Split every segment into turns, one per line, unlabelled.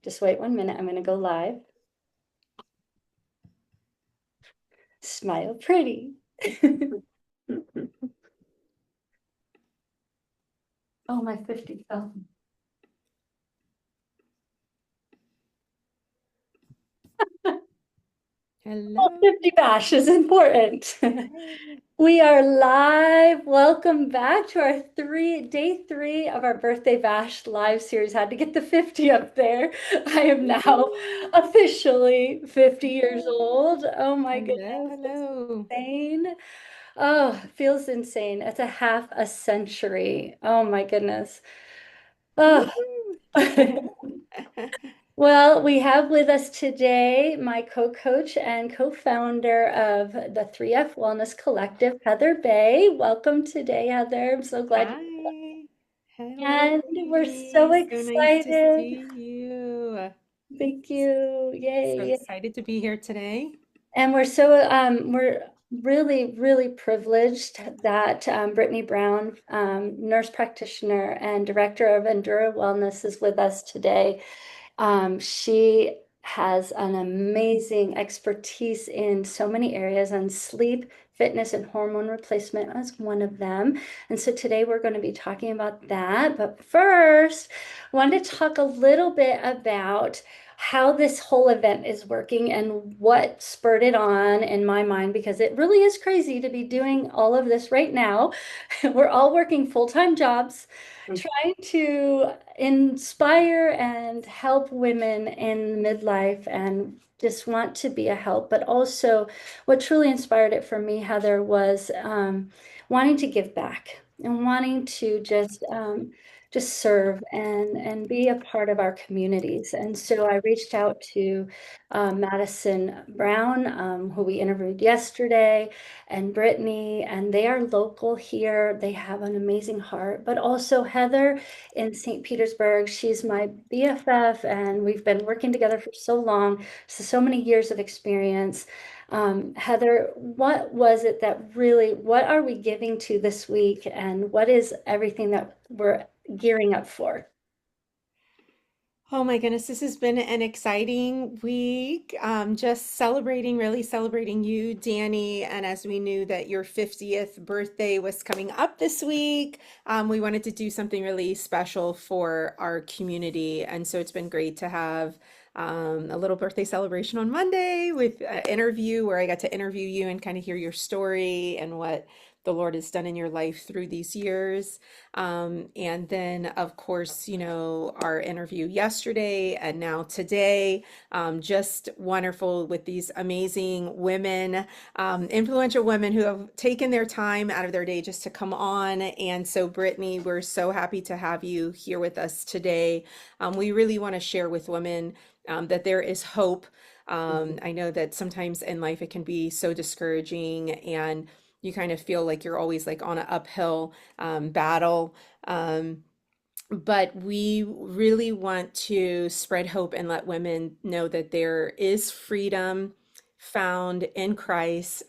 Just wait 1 minute. I'm going to go live. Smile pretty. Oh, my 50 fell. Oh,
Hello.
50 bash is important.
Yay.
We are live. Welcome back to our day three of our birthday bash live series. Had to get the 50 up there. I am now
Woohoo.
officially 50 years
Yay.
old. Oh my
Hello,
goodness, it's
hello.
insane. Oh, it feels insane. It's a half a century. Oh my goodness. Oh.
Woohoo.
Well, we have with us today my co-coach and co-founder of the 3F Wellness Collective, Heather Bay. Welcome today, Heather. I'm so glad
Hi. Hello,
and we're so
Brittany. So nice to
excited.
see you.
Thank you.
So
Yay.
excited to be here today.
And we're really, really privileged that Brittany Brown, nurse practitioner and director of Endura Wellness, is with us today. She has an amazing expertise in so many areas, and sleep, fitness, and hormone replacement is one of them. And so today we're going to be talking about that. But first, I wanted to talk a little bit about how this whole event is working and what spurred it on in my mind, because it really is crazy to be doing all of this right now. We're all working full-time jobs, trying to inspire and help women in midlife and just want to be a help. But also, what truly inspired it for me, Heather, was wanting to give back and wanting to just serve and be a part of our communities. And so I reached out to Madison Brown, who we interviewed yesterday, and Brittany, and they are local here. They have an amazing heart, but also Heather in St. Petersburg. She's my BFF, and we've been working together for so long, so many years of experience. Heather, what was it that really, what are we giving to this week, and what is everything that we're gearing up for?
Oh my goodness, this has been an exciting week. Just celebrating, really celebrating you, Dani. And as we knew that your 50th birthday was coming up this week, we wanted to do something really special for our community. And so it's been great to have a little birthday celebration on Monday with an interview where I got to interview you and kind of hear your story and what the Lord has done in your life through these years. And then, of course, our interview yesterday and now today, just wonderful with these amazing women, influential women who have taken their time out of their day just to come on. And so, Brittany, we're so happy to have you here with us today. We really want to share with women that there is hope. I know that sometimes in life it can be so discouraging and you kind of feel like you're always like on an uphill battle. Um, but we really want to spread hope and let women know that there is freedom found in Christ,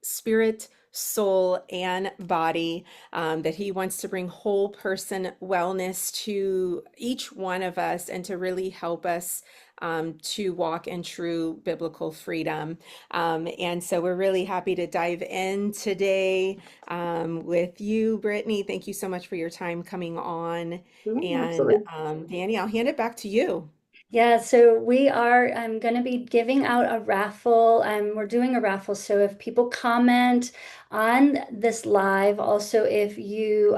spirit, soul, and body, that He wants to bring whole person wellness to each one of us and to really help us to walk in true biblical freedom. And so we're really happy to dive in today with you, Brittany. Thank you so much for your time coming on. And
Absolutely.
Dani, I'll hand it back to you.
Yeah, so we are going to be giving out a raffle. We're doing a raffle. So if people comment on this live, also if you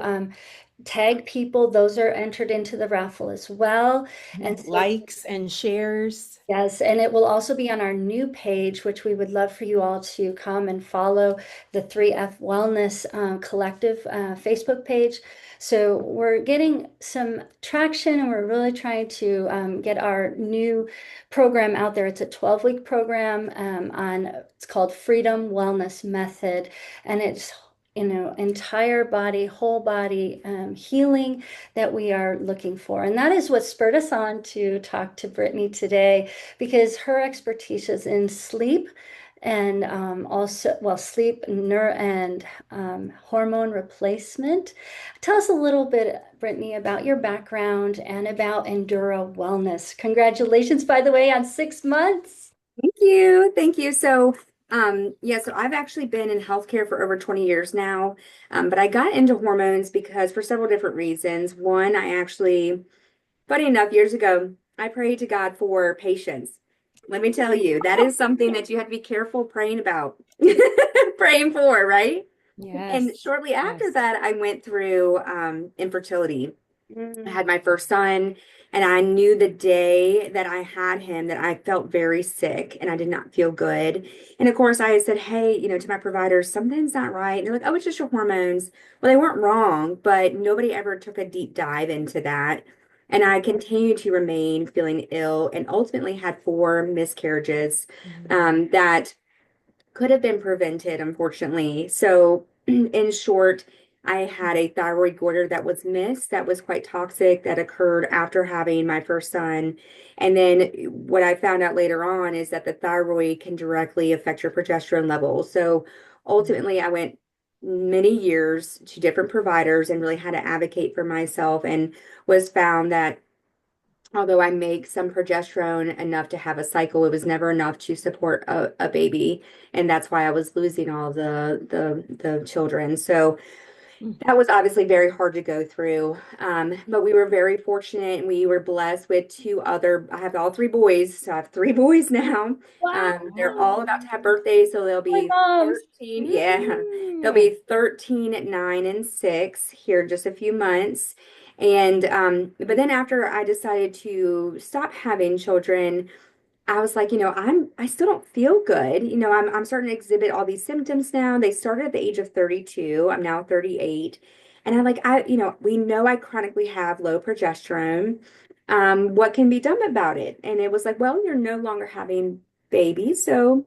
tag people, those are entered into the raffle as well. And so
Likes and shares.
yes, and it will also be on our new page, which we would love for you all to come and follow the 3F Wellness Collective Facebook page. So we're getting some traction and we're really trying to get our new program out there. It's a 12-week program it's called Freedom Wellness Method, and it's entire body, whole body healing that we are looking for. And that is what spurred us on to talk to Brittany today, because her expertise is in sleep and also, well, sleep, neuro, and hormone replacement. Tell us a little bit, Brittany, about your background and about Endura Wellness. Congratulations, by the way, on 6 months.
Thank you. Thank you. So I've actually been in healthcare for over 20 years now. But I got into hormones because for several different reasons. One, funny enough, years ago, I prayed to God for patience. Let me tell you, that is something that you have to be careful praying about, praying for, right? And
Yes.
shortly after
Yes.
that, I went through infertility. I
Mm.
had my first son, and I knew the day that I had him that I felt very sick and I did not feel good. And of course, I said, hey, to my providers, something's not right. And they're like, oh, it's just your hormones. Well, they weren't wrong, but nobody ever took a deep dive into that. And I continued to remain feeling ill and ultimately had four miscarriages
Mm.
that could have been prevented, unfortunately. So, in short, I had a thyroid goiter that was missed, that was quite toxic, that occurred after having my first son. And then what I found out later on is that the thyroid can directly affect your progesterone levels. So, ultimately, I went many years to different providers and really had to advocate for myself and was found that although I make some progesterone enough to have a cycle, it was never enough to support a baby. And that's why I was losing all the children. So
Mm.
that was obviously very hard to go through. But we were very fortunate and we were blessed with I have all three boys. So I have three boys now.
Wow,
They're
Wow.
all about to have birthdays. So they'll
my
be
moms.
13. Yeah. They'll
Mm.
be 13, 9, and 6 here in just a few months. And but then after I decided to stop having children, I was like, I still don't feel good. I'm starting to exhibit all these symptoms now. They started at the age of 32. I'm now 38. And we know I chronically have low progesterone. What can be done about it? And it was like, well, you're no longer having babies, so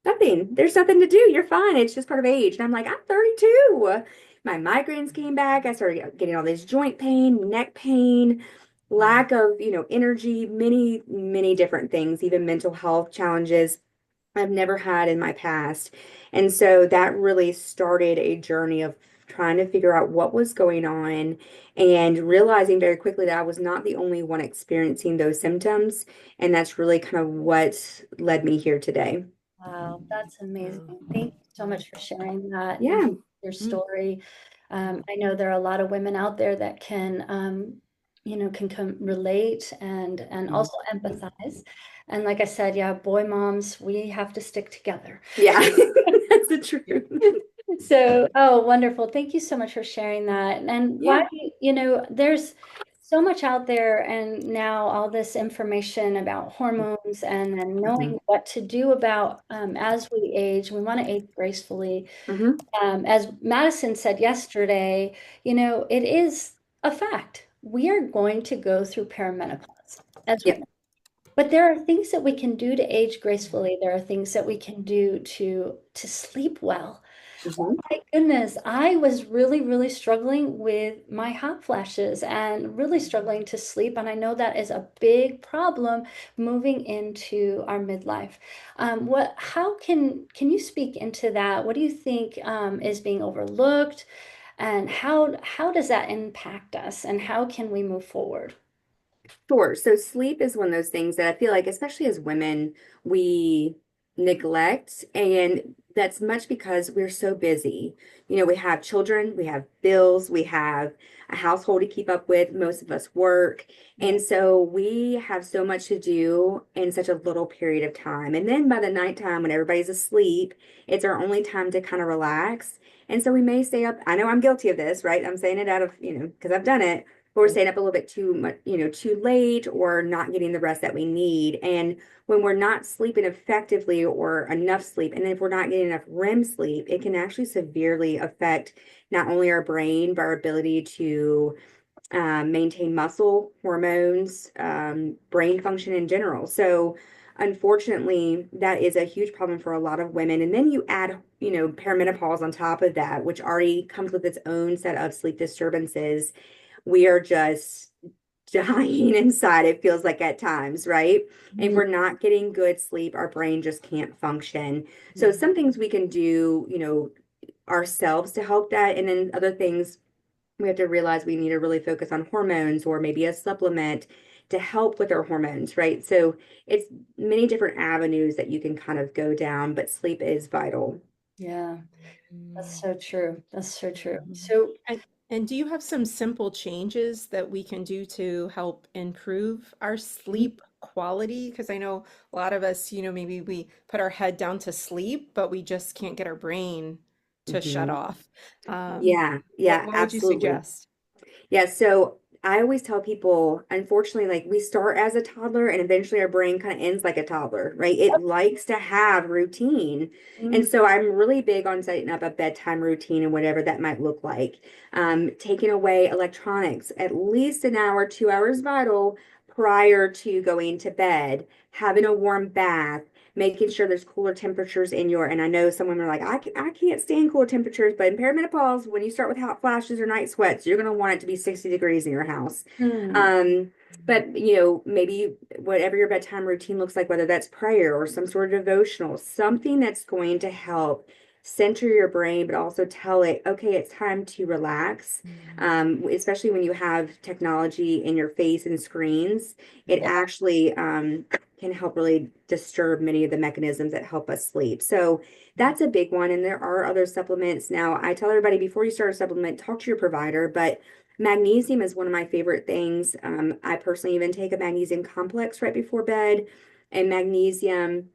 nothing. There's nothing to do. You're fine. It's just part of age. And I'm like, I'm 32. My migraines came back. I started getting all this joint pain, neck pain,
Wow.
lack of, energy, many, many different things, even mental health challenges I've never had in my past. And so that really started a journey of trying to figure out what was going on and realizing very quickly that I was not the only one experiencing those symptoms. And that's really kind of what led me here today.
Wow, that's amazing.
Wow.
Thank you so
Wow.
much for sharing that and
Yeah.
your
Mm.
story. I know there are a lot of women out there that can, can relate and
Mhm.
also empathize. And like I said, yeah, boy moms, we have to stick together.
Yeah, that's the truth.
So, oh, wonderful. Thank you so much for sharing that. And why,
Yeah.
there's so much out there, and now all this information about hormones and then
Hmm.
knowing what to do about as we age. We want to age gracefully.
Hmm.
As Madison said yesterday, it is a fact. We are going to go through perimenopause as
Yep.
women. But there are things that we can do to age gracefully. There are things that we can do to sleep well.
Hmm.
My goodness, I was really, really struggling with my hot flashes and really struggling to sleep. And I know that is a big problem moving into our midlife. How can you speak into that? What do you think is being overlooked? And how does that impact us? And how can we move forward?
Sure. So sleep is one of those things that I feel like, especially as women, we neglect. And that's much because we're so busy. We have children, we have bills, we have a household to keep up with. Most of us work.
Yeah.
And so we have so much to do in such a little period of time. And then by the nighttime, when everybody's asleep, it's our only time to kind of relax. And so we may stay up. I know I'm guilty of this, right? I'm saying it out of, because I've done it, but we're staying up a little bit too much, too late or not getting the rest that we need. And when we're not sleeping effectively or enough sleep, and if we're not getting enough REM sleep, it can actually severely affect not only our brain, but our ability to maintain muscle, hormones, brain function in general. So, unfortunately, that is a huge problem for a lot of women. And then you add, perimenopause on top of that, which already comes with its own set of sleep disturbances. We are just dying inside, it feels like at times, right? If
Mhm.
we're not getting good sleep, our brain just can't function. So some things we can do, ourselves to help that. And then other things we have to realize we need to really focus on hormones or maybe a supplement to help with our hormones, right? So it's many different avenues that you can kind of go down, but sleep is vital.
Yeah, that's
Mm.
so true. That's so true.
Mhm.
So,
And do you have some simple changes that we can do to help improve our
mhm,
sleep quality? Because I know a lot of us, maybe we put our head down to sleep, but we just can't get our brain to shut
Mhm.
off. Um,
Yeah,
what
yeah,
what would you
absolutely.
suggest?
Yeah, so I always tell people, unfortunately, like we start as a toddler and eventually our brain kind of ends like a toddler, right? It likes to have routine. And
mhm,
so I'm really big on setting up a bedtime routine and whatever that might look like. Taking away electronics, at least an hour, 2 hours vital prior to going to bed, having a warm bath, making sure there's cooler temperatures in your, and I know some women are like, I can't stand cool temperatures, but in perimenopause, when you start with hot flashes or night sweats, you're going to want it to be 60 degrees in your house.
mhm.
Um, but maybe whatever your bedtime routine looks like, whether that's prayer or some sort of devotional, something that's going to help center your brain, but also tell it, okay, it's time to relax. Especially when you have technology in your face and screens, it
Yeah,
actually can help really disturb many of the mechanisms that help us sleep. So that's a big one. And there are other supplements. Now, I tell everybody before you start a supplement, talk to your provider, but magnesium is one of my favorite things. I personally even take a magnesium complex right before bed. And magnesium,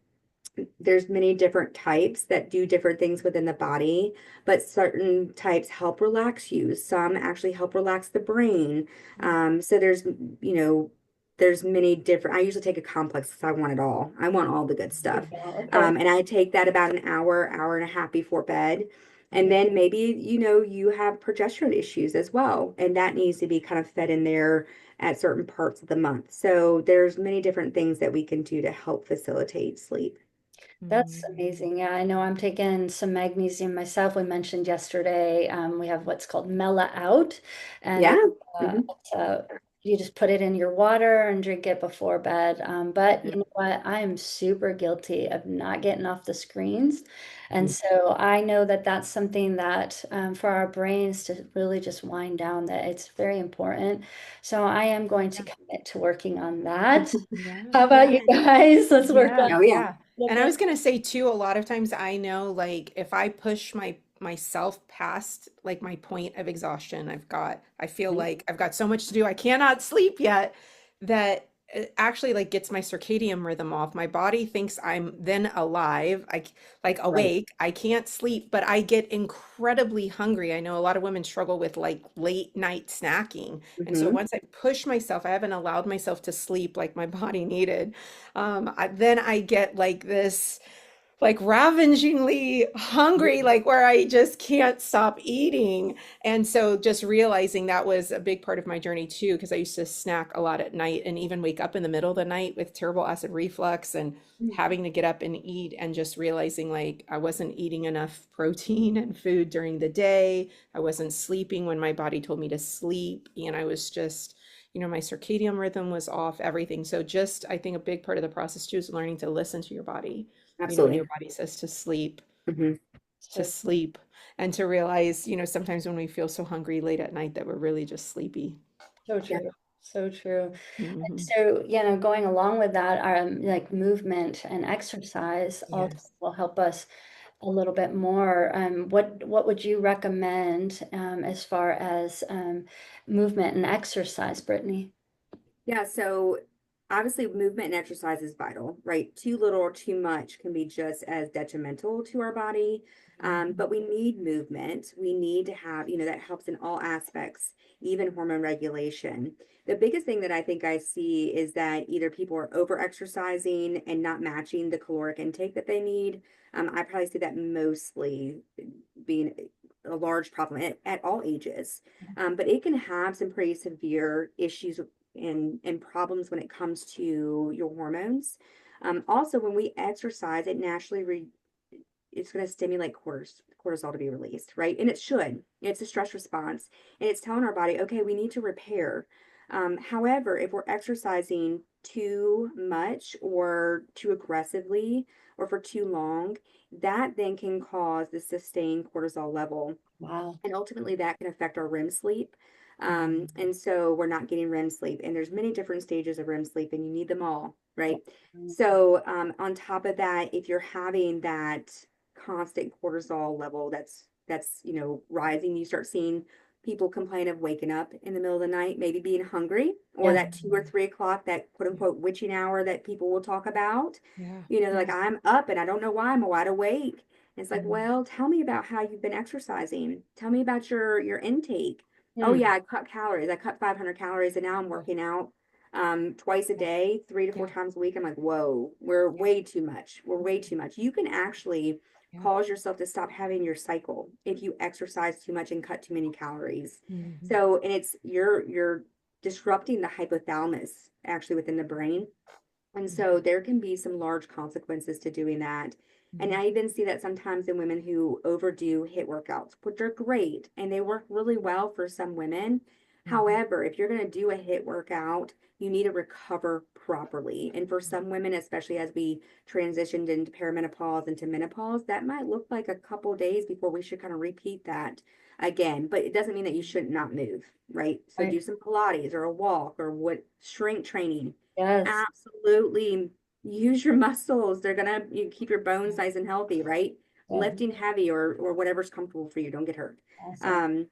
there's many different types that do different things within the body, but certain types help relax you. Some actually help relax the brain. So you know, there's many different. I usually take a complex because I want it all. I want all the good stuff.
okay.
And I take that about an hour, hour and a half before bed. And
Yeah.
then maybe, you have progesterone issues as well, and that needs to be kind of fed in there at certain parts of the month. So there's many different things that we can do to help facilitate sleep.
That's
Mm.
amazing. Yeah, I know I'm taking some magnesium myself. We mentioned yesterday, we have what's called Mela Out, and
Yeah. Hmm.
it's, you just put it in your water and drink it before bed. But
Yeah.
you know what? I am super guilty of not getting off the screens. And so I know that that's something that for our brains to really just wind down, that it's very important. So I am going to commit to working on that.
Yeah,
How about
yeah,
you guys? Let's work on
yeah,
Oh yeah.
yeah.
the
And I
brain.
was gonna say too, a lot of times I know like if I push myself past like my point of exhaustion, I feel like I've got so much to do, I cannot sleep yet, that it actually like gets my circadian rhythm off. My body thinks I'm then alive, like
Right.
awake. I can't sleep, but I get incredibly hungry. I know a lot of women struggle with like late night snacking. And so
Hmm.
once I push myself, I haven't allowed myself to sleep like my body needed. Then I get like this, like ravagingly hungry, like where I just can't stop eating. And so just realizing that was a big part of my journey too, because I used to snack a lot at night and even wake up in the middle of the night with terrible acid reflux and having to get up and eat, and just realizing like I wasn't eating enough protein and food during the day. I wasn't sleeping when my body told me to sleep. And I was just, my circadian rhythm was off, everything. So just, I think a big part of the process too is learning to listen to your body, when your
Absolutely.
body says to sleep,
Hmm.
to
So
sleep, and to realize, sometimes when we feel so hungry late at night that we're really just sleepy.
so
Yeah.
true. So true. And
Hmm.
so, going along with that, like movement and exercise also
Yes.
will help us a little bit more. What would you recommend as far as movement and exercise, Brittany?
Yeah, so obviously movement and exercise is vital, right? Too little or too much can be just as detrimental to our body.
Mhm.
But we need movement. We need to have, that helps in all aspects, even hormone regulation. The biggest thing that I think I see is that either people are over exercising and not matching the caloric intake that they need. I probably see that mostly being a large problem at all ages. But it can have some pretty severe issues and problems when it comes to your hormones. Also, when we exercise, it naturally it's going to stimulate cortisol to be released, right? And it should. It's a stress response, and it's telling our body, okay, we need to repair. However, if we're exercising too much or too aggressively or for too long, that then can cause the sustained cortisol level.
Wow.
And ultimately that can affect our REM sleep.
Mhm.
And so we're not getting REM sleep. And there's many different stages of REM sleep, and you need them all, right? So on top of that, if you're having that constant cortisol level that's rising, you start seeing people complain of waking up in the middle of the night, maybe being hungry, or
Yeah.
that 2 or 3 o'clock, that quote unquote witching hour that people will talk about.
Yeah.
Like, I'm up and I don't know why I'm wide awake. It's like,
Mhm.
well, tell me about how you've been exercising. Tell me about your intake. Oh
Mm.
yeah, I cut calories. I cut 500 calories, and now I'm working out twice a day, 3 to 4
Yeah.
times a week. I'm like, whoa, we're way too much. We're way too much. You can actually
Yeah.
cause yourself to stop having your cycle if you exercise too much and cut too many calories.
Mhm.
So, and it's you're disrupting the hypothalamus actually within the brain, and so there can be some large consequences to doing that. And
Mhm.
I even see that sometimes in women who overdo HIIT workouts, which are great and they work really well for some women.
Mhm.
However, if you're going to do a HIIT workout, you need to recover properly. And for some women, especially as we transitioned into perimenopause, into menopause, that might look like a couple days before we should kind of repeat that again. But it doesn't mean that you should not move, right? So
Right.
do some Pilates or a walk or what strength training.
Yes.
Absolutely. Use your muscles. They're gonna you keep your bones nice and healthy, right?
Yeah.
Lifting heavy or whatever's comfortable for you. Don't get hurt.
Awesome.
Um,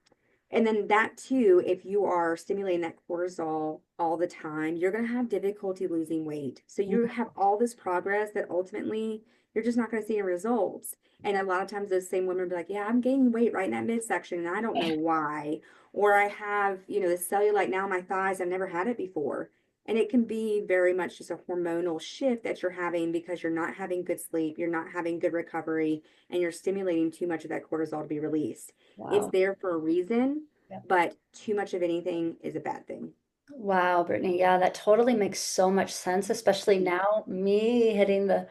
and then that too, if you are stimulating that cortisol all the time, you're going to have difficulty losing weight. So you
Mhm.
have all this progress that ultimately you're just not going to see results. And a lot of times those same women be like, yeah, I'm gaining weight right in that midsection and I don't know why. Or I have, this cellulite now in my thighs. I've never had it before. And it can be very much just a hormonal shift that you're having because you're not having good sleep, you're not having good recovery, and you're stimulating too much of that cortisol to be released. It's
Wow.
there for a reason,
Yeah.
but too much of anything is a bad thing.
Wow, Brittany. Yeah, that totally makes so much sense, especially now, me hitting the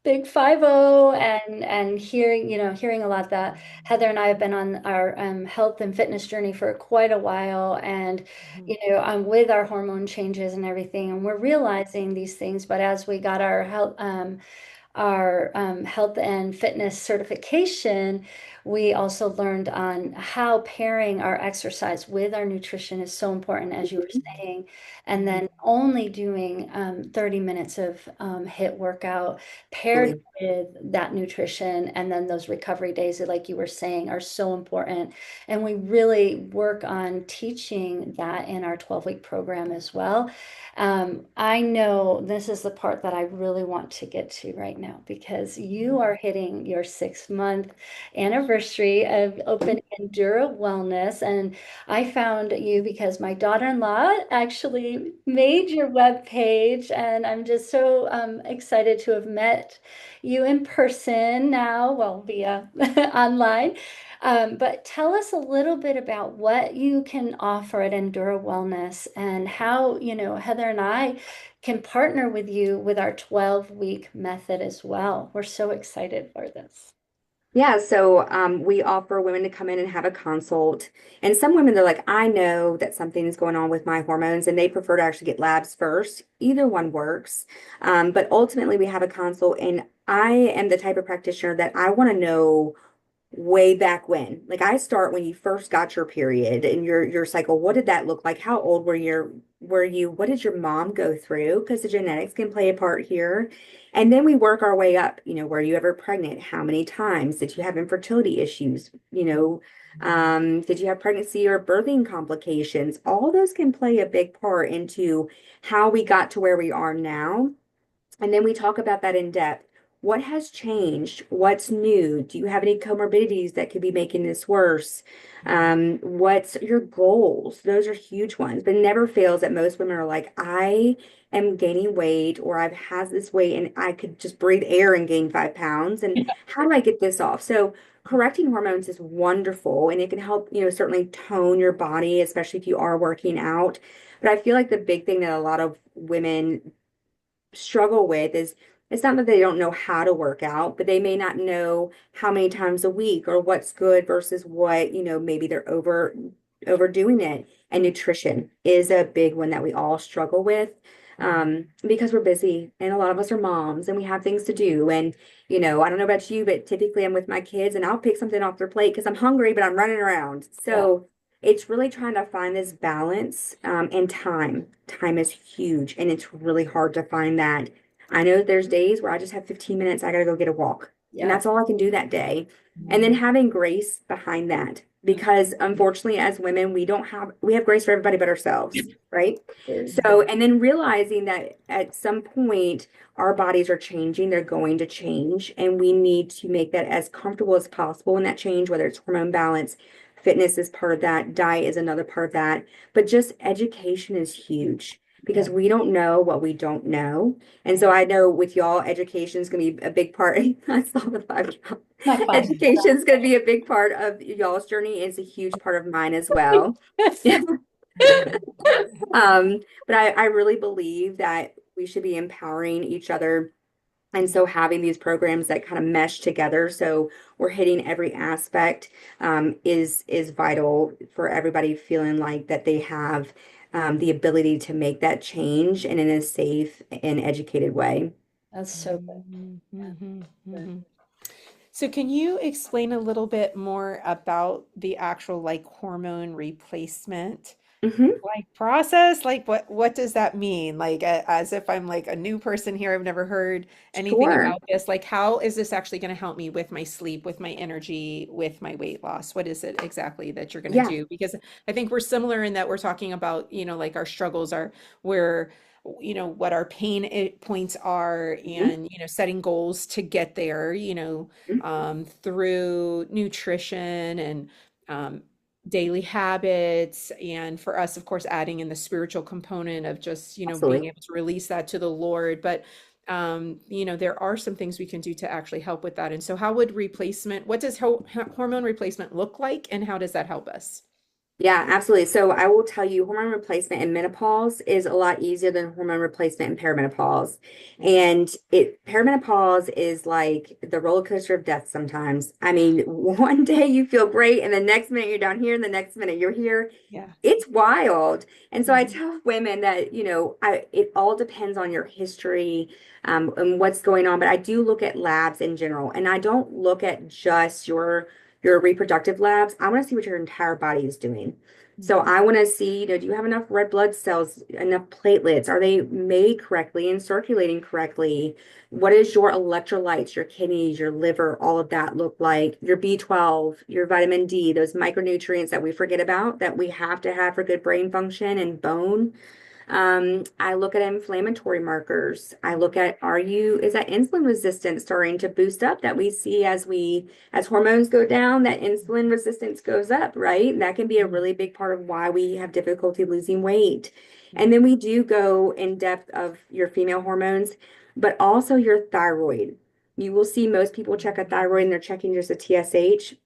big 50 and hearing a lot that Heather and I have been on our health and fitness journey for quite a while, and
Mhm.
with our hormone changes and everything, and we're realizing these things. But as we got our health and fitness certification, we also learned on how pairing our exercise with our nutrition is so important, as you were
Mhm.
saying, and
Mhm.
then only doing 30 minutes of HIIT workout paired
Absolutely.
with that nutrition, and then those recovery days, like you were saying, are so important. And we really work on teaching that in our 12-week program as well. I know this is the part that I really want to get to right now, because you are hitting your 6-month anniversary of Open Endura Wellness. And I found you because my daughter-in-law actually made your webpage, and I'm just so excited to have met you in person now, well, via online. But tell us a little bit about what you can offer at Endura Wellness, and how, Heather and I can partner with you with our 12-week method as well. We're so excited for this.
Yeah, so we offer women to come in and have a consult. And some women, they're like, I know that something is going on with my hormones, and they prefer to actually get labs first. Either one works. But ultimately, we have a consult, and I am the type of practitioner that I want to know way back when. Like, I start when you first got your period and your cycle. What did that look like? How old were you? What did your mom go through? Because the genetics can play a part here. And then we work our way up. Were you ever pregnant? How many times? Did you have infertility issues? Did you have pregnancy or birthing complications? All those can play a big part into how we got to where we are now. And then we talk about that in depth. What has changed? What's new? Do you have any comorbidities that could be making this worse? What's your goals? Those are huge ones, but it never fails that most women are like, I am gaining weight, or I've had this weight and I could just breathe air and gain 5 pounds. And how do I get this off? So correcting hormones is wonderful, and it can help, certainly tone your body, especially if you are working out. But I feel like the big thing that a lot of women struggle with is it's not that they don't know how to work out, but they may not know how many times a week or what's good versus what, maybe they're over. overdoing it. And nutrition is a big one that we all struggle with, because we're busy and a lot of us are moms and we have things to do. And, I don't know about you, but typically I'm with my kids and I'll pick something off their plate because I'm hungry, but I'm running around.
Yeah.
So it's really trying to find this balance, and time. Time is huge and it's really hard to find that. I know there's days where I just have 15 minutes, I gotta go get a walk. And
Yeah.
that's all I can do that day. And then having grace behind that. Because unfortunately, as women, we have grace for everybody but ourselves, right? So, and then realizing that at some point our bodies are changing, they're going to change, and we need to make that as comfortable as possible in that change, whether it's hormone balance, fitness is part of that, diet is another part of that, but just education is huge because
Yeah.
we don't know what we don't know. And so I know with y'all, education is going to be a big part. I saw the 5
My five.
education is going to be a big part of y'all's journey. It's a huge part of mine as well. But I really believe that we should be empowering each other. And so having these programs that kind of mesh together, so we're hitting every aspect, is vital for everybody feeling like that they have, the ability to make that change and in a safe and educated way.
That's so good.
Mhm,
Yeah.
mhm,
Good.
mhm. So can you explain a little bit more about the actual like hormone replacement
Hmm.
like process? Like what does that mean? Like as if I'm like a new person here, I've never heard anything
Sure.
about this. Like how is this actually going to help me with my sleep, with my energy, with my weight loss? What is it exactly that you're going to
Yeah.
do? Because I think we're similar in that we're talking about, like our struggles are where what our points are
Mhm.
and setting goals to get there, through nutrition and daily habits, and for us of course adding in the spiritual component of just being
Absolutely.
able to release that to the Lord. But there are some things we can do to actually help with that. And so how would replacement what does hormone replacement look like, and how does that help us?
Yeah, absolutely. So I will tell you, hormone replacement in menopause is a lot easier than hormone replacement in perimenopause. And perimenopause is like the roller coaster of death sometimes. I mean, one day you feel great, and the next minute you're down here, and the next minute you're here.
Yeah.
It's wild. And so I
Mhm.
tell women that, it all depends on your history, and what's going on. But I do look at labs in general, and I don't look at just your reproductive labs. I want to see what your entire body is doing. So
Mhm.
I want to see, do you have enough red blood cells, enough platelets? Are they made correctly and circulating correctly? What is your electrolytes, your kidneys, your liver, all of that look like? Your B12, your vitamin D, those micronutrients that we forget about that we have to have for good brain function and bone. I look at inflammatory markers. I look at, is that insulin resistance starting to boost up that we see as hormones go down, that insulin resistance goes up, right? That can be a really big part of why we have difficulty losing weight. And then we do go in depth of your female hormones, but also your thyroid. You will see most people check a thyroid and they're checking just a TSH.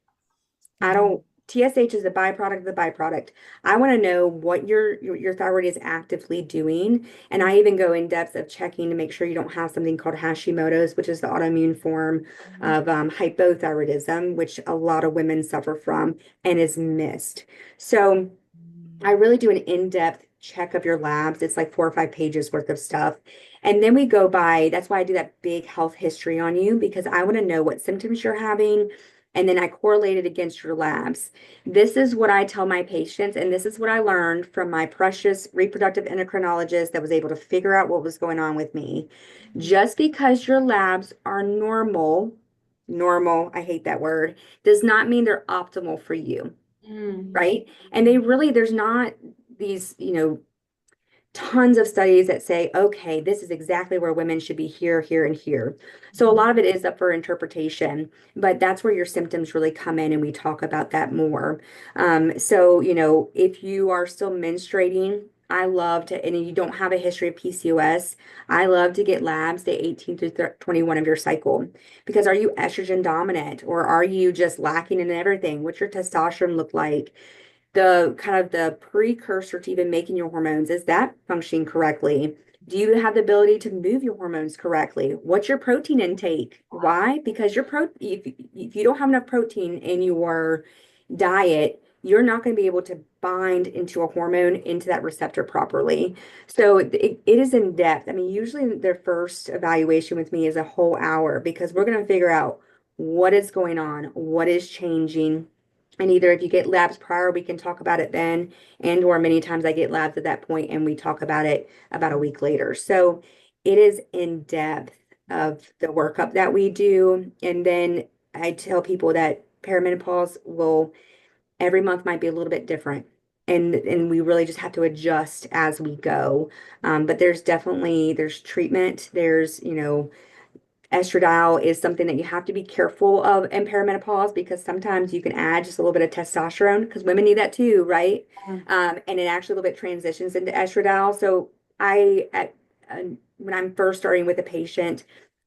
I
Mhm.
don't, TSH is a byproduct of the byproduct. I want to know what your thyroid is actively doing. And I even go in depth of checking to make sure you don't have something called Hashimoto's, which is the autoimmune form of, hypothyroidism, which a lot of women suffer from and is missed. So I really do an in-depth check of your labs. It's like 4 or 5 pages worth of stuff. And then we go by, that's why I do that big health history on you, because I want to know what symptoms you're having. And then I correlate it against your labs. This is what I tell my patients, and this is what I learned from my precious reproductive endocrinologist that was able to figure out what was going on with me. Just because your labs are normal, I hate that word, does not mean they're optimal for you,
Mm.
right? And there's not these, tons of studies that say, okay, this is exactly where women should be here, here, and here. So a lot of it is up for interpretation, but that's where your symptoms really come in, and we talk about that more. So, if you are still menstruating, I love to, and you don't have a history of PCOS, I love to get labs day 18 through 21 of your cycle. Because are you estrogen dominant, or are you just lacking in everything? What's your testosterone look like? The kind of the precursor to even making your hormones, is that functioning correctly? Do you have the ability to move your hormones correctly? What's your protein intake? Why? Because if you don't have enough protein in your diet, you're not going to be able to bind into a hormone into that receptor properly. So it is in depth. I mean, usually their first evaluation with me is a whole hour because we're going to figure out what is going on, what is changing. And either if you get labs prior, we can talk about it then, and or many times I get labs at that point and we talk about it about a week later. So it is in depth of the workup that we do. And then I tell people that perimenopause will every month might be a little bit different. And we really just have to adjust as we go. But there's treatment. Estradiol is something that you have to be careful of in perimenopause because sometimes you can add just a little bit of testosterone because women need that too, right? And it actually a little bit transitions into estradiol. So when I'm first starting with a patient,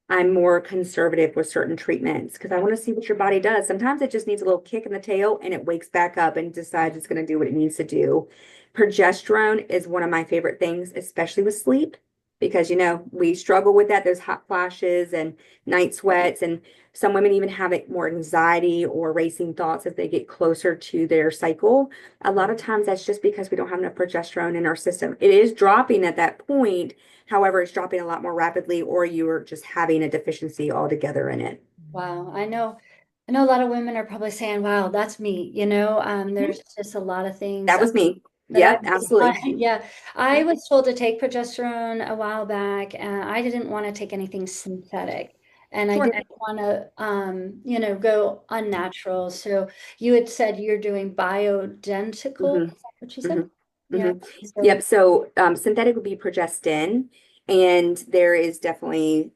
I'm more conservative with certain treatments because I want to see what your body does. Sometimes it just needs a little kick in the tail and it wakes back up and decides it's going to do what it needs to do. Progesterone is one of my favorite things, especially with sleep, because we struggle with that, those hot flashes and night sweats, and some women even have it more anxiety or racing thoughts as they get closer to their cycle. A lot of times that's just because we don't have enough progesterone in our system. It is dropping at that point. However, it's dropping a lot more rapidly, or you're just having a deficiency altogether in it.
Wow, I know a lot of women are probably saying, wow, that's me,
Mhm.
there's just a lot of things
That was me.
that
Yep, absolutely.
yeah, I
Yep.
was told to take progesterone a while back, and I didn't want to take anything synthetic. And I
Sure.
didn't want to, go unnatural. So you had said you're doing bioidentical.
hmm
Is that what you
hmm
said?
hmm
Yeah. So
Yep. So synthetic would be progestin, and there is definitely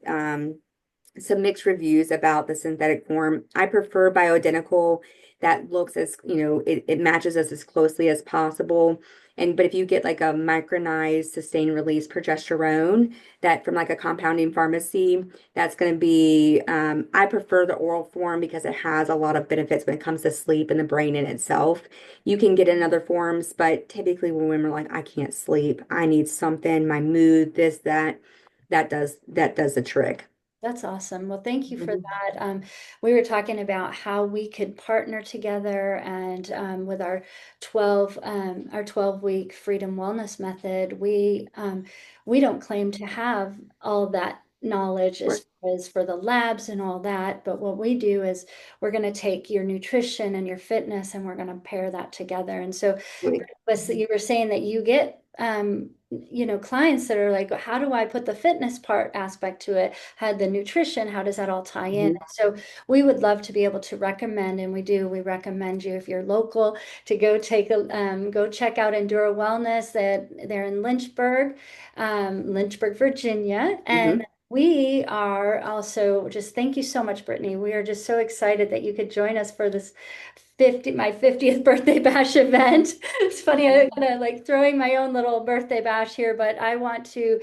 some mixed reviews about the synthetic form. I prefer bioidentical that looks it matches us as closely as possible. But if you get like a micronized sustained release progesterone that from like a compounding pharmacy, that's going to be, I prefer the oral form because it has a lot of benefits when it comes to sleep and the brain in itself. You can get it in other forms, but typically when women are like, I can't sleep, I need something, my mood, this, that, that does the trick.
that's awesome. Well, thank you for
Mhm.
that. We were talking about how we could partner together and with our 12-week freedom wellness method, we don't claim to have all that knowledge
Sure.
as far as for the labs and all that, but what we do is we're going to take your nutrition and your fitness and we're going to pair that together. And so
Absolutely.
was you were saying that you get clients that are like, how do I put the fitness part aspect to it? How the nutrition, how does that all tie in?
Mhm.
So we would love to be able to recommend, and we recommend you if you're local to go check out Endura Wellness. That they're in Lynchburg, Virginia, and
Mhm.
we are also just thank you so much, Brittany. We are just so excited that you could join us for this my 50th birthday bash event. It's funny, I kind of like throwing my own little birthday bash here, but I want to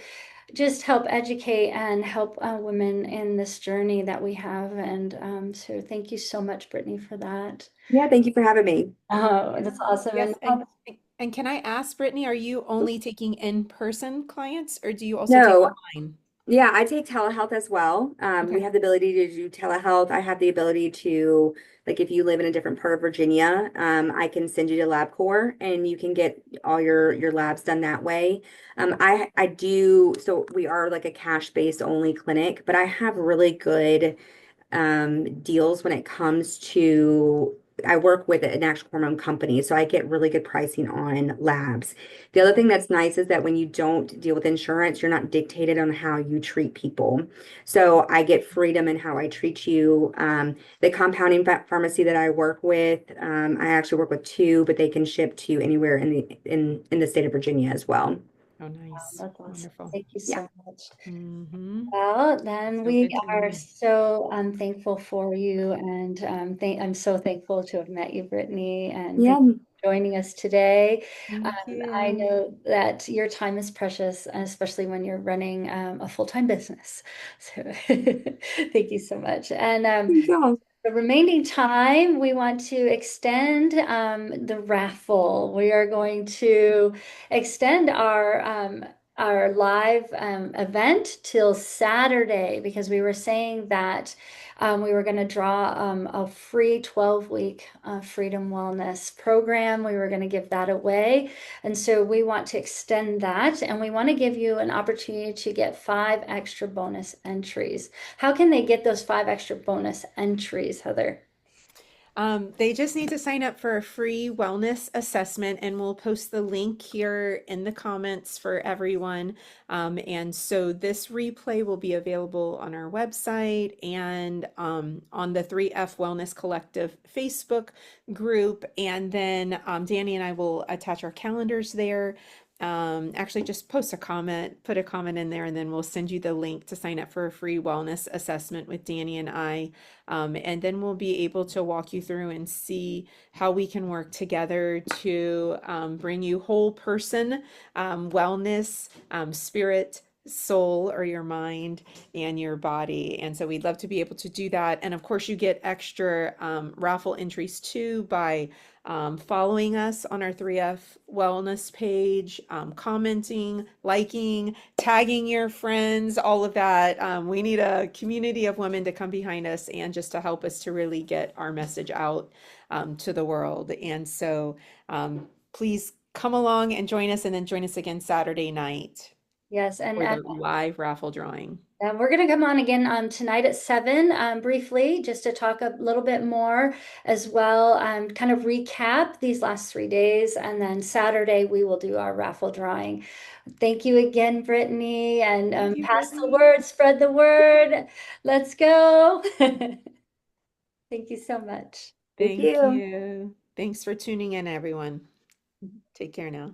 just help educate and help women in this journey that we have. And so thank you so much, Brittany, for that.
Yeah, thank you for having me.
Oh, that's awesome. And
Yes, and can I ask, Brittany, are you only taking in-person clients or do you also take
No,
online?
yeah, I take telehealth as well. We
Okay.
have the ability to do telehealth. I have the ability to, like, if you live in a different part of Virginia, I can send you to LabCorp and you can get all your labs done that way. I do. So we are like a cash-based only clinic, but I have really good deals when it comes to I work with an actual hormone company, so I get really good pricing on labs. The other thing that's nice is that when you don't deal with insurance, you're not dictated on how you treat people. So I get freedom in how I treat you. The compounding pharmacy that I work with, I actually work with two, but they can ship to anywhere in the state of Virginia as well.
Oh,
wow,
nice.
that's awesome.
Wonderful.
Thank you
Yeah.
so much.
Mm-hmm.
Well, then
So
we
good to
are
know.
so thankful for you, and I'm so thankful to have met you, Brittany, and thank
Yeah.
you for joining us today.
Thank
I
you.
know that your time is precious, especially when you're running a full-time business. So thank you so much. And
Thank y'all.
the remaining time, we want to extend the raffle. We are going to extend our live event till Saturday because we were saying that we were going to draw a free 12-week Freedom Wellness program. We were going to give that away. And so we want to extend that and we want to give you an opportunity to get 5 extra bonus entries. How can they get those 5 extra bonus entries, Heather?
They just need to sign up for a free wellness assessment, and we'll post the link here in the comments for everyone. And so this replay will be available on our website and on the 3F Wellness Collective Facebook group. And then Dani and I will attach our calendars there. Actually, just post a comment, put a comment in there, and then we'll send you the link to sign up for a free wellness assessment with Dani and I. And then we'll be able to walk you through and see how we can work together to bring you whole person wellness, spirit, soul, or your mind and your body. And so we'd love to be able to do that. And of course, you get extra raffle entries too by following us on our 3F Wellness page, commenting, liking, tagging your friends, all of that. We need a community of women to come behind us and just to help us to really get our message out to the world. And so please come along and join us, and then join us again Saturday night
Yes,
for the live raffle drawing.
and we're going to come on again tonight at 7 briefly, just to talk a little bit more as well, kind of recap these last 3 days. And then Saturday, we will do our raffle drawing. Thank you again, Brittany, and
Thank you,
pass the
Brittany.
word, spread the word. Let's go. Thank you so much.
Thank
Thank
you.
you. Thanks for tuning in, everyone. Take care now.